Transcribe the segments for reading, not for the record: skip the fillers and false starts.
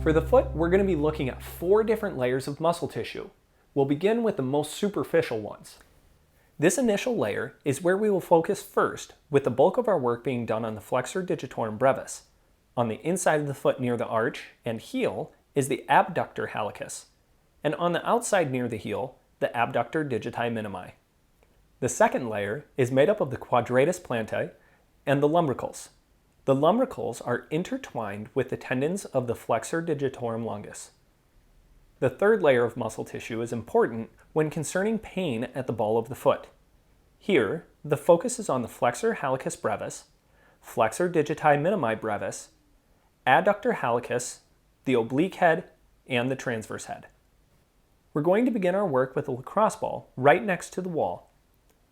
For the foot, we're going to be looking at 4 different layers of muscle tissue. We'll begin with the most superficial ones. This initial layer is where we will focus first, with the bulk of our work being done on the flexor digitorum brevis. On the inside of the foot near the arch and heel is the abductor hallucis, and on the outside near the heel, the abductor digiti minimi. The second layer is made up of the quadratus plantae and the lumbricals. The lumbricals are intertwined with the tendons of the flexor digitorum longus. The third layer of muscle tissue is important when concerning pain at the ball of the foot. Here, the focus is on the flexor hallucis brevis, flexor digiti minimi brevis, adductor hallucis, the oblique head, and the transverse head. We're going to begin our work with a lacrosse ball right next to the wall.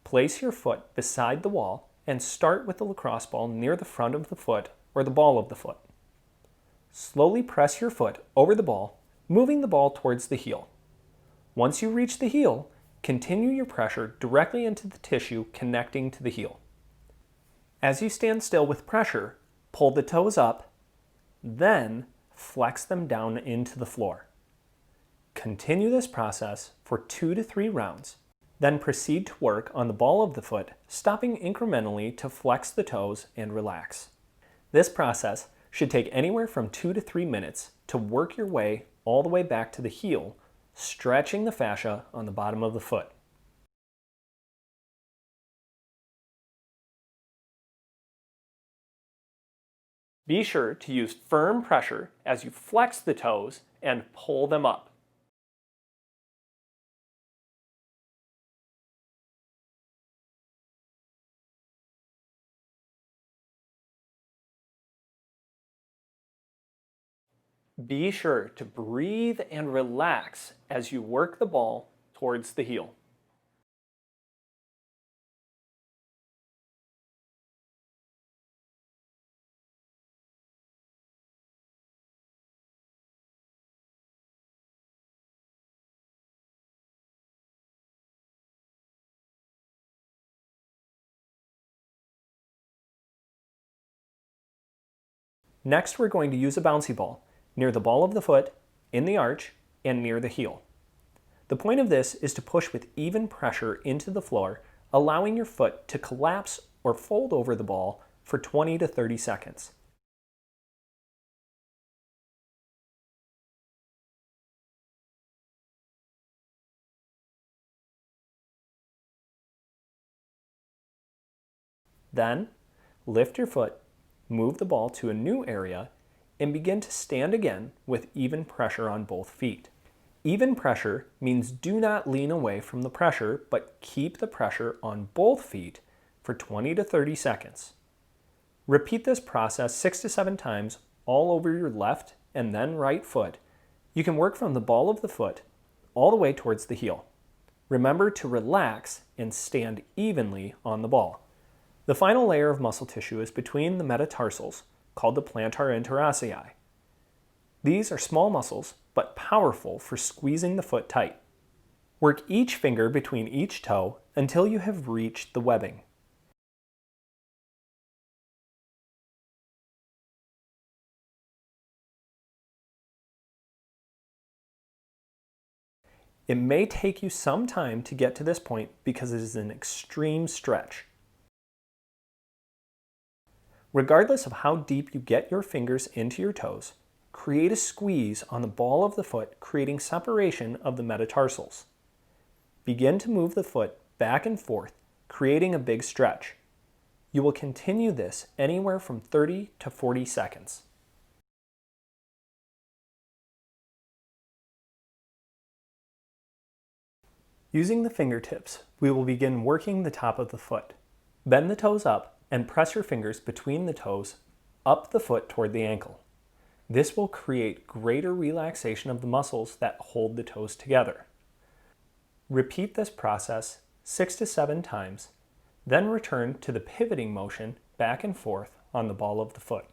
Place your foot beside the wall and start with the lacrosse ball near the front of the foot or the ball of the foot. Slowly press your foot over the ball, moving the ball towards the heel. Once you reach the heel, continue your pressure directly into the tissue connecting to the heel. As you stand still with pressure, pull the toes up, then flex them down into the floor. Continue this process for 2 to 3 rounds. Then proceed to work on the ball of the foot, stopping incrementally to flex the toes and relax. This process should take anywhere from 2 to 3 minutes to work your way all the way back to the heel, stretching the fascia on the bottom of the foot. Be sure to use firm pressure as you flex the toes and pull them up. Be sure to breathe and relax as you work the ball towards the heel. Next, we're going to use a bouncy ball near the ball of the foot, in the arch, and near the heel. The point of this is to push with even pressure into the floor, allowing your foot to collapse or fold over the ball for 20 to 30 seconds. Then, lift your foot, move the ball to a new area, and begin to stand again with even pressure on both feet. Even pressure means do not lean away from the pressure, but keep the pressure on both feet for 20 to 30 seconds. Repeat this process 6 to 7 times all over your left and then right foot. You can work from the ball of the foot all the way towards the heel. Remember to relax and stand evenly on the ball. The final layer of muscle tissue is between the metatarsals, called the plantar interossei. These are small muscles, but powerful for squeezing the foot tight. Work each finger between each toe until you have reached the webbing. It may take you some time to get to this point because it is an extreme stretch. Regardless of how deep you get your fingers into your toes, create a squeeze on the ball of the foot, creating separation of the metatarsals. Begin to move the foot back and forth, creating a big stretch. You will continue this anywhere from 30 to 40 seconds. Using the fingertips, we will begin working the top of the foot. Bend the toes up and press your fingers between the toes up the foot toward the ankle. This will create greater relaxation of the muscles that hold the toes together. Repeat this process 6 to 7 times, then return to the pivoting motion back and forth on the ball of the foot.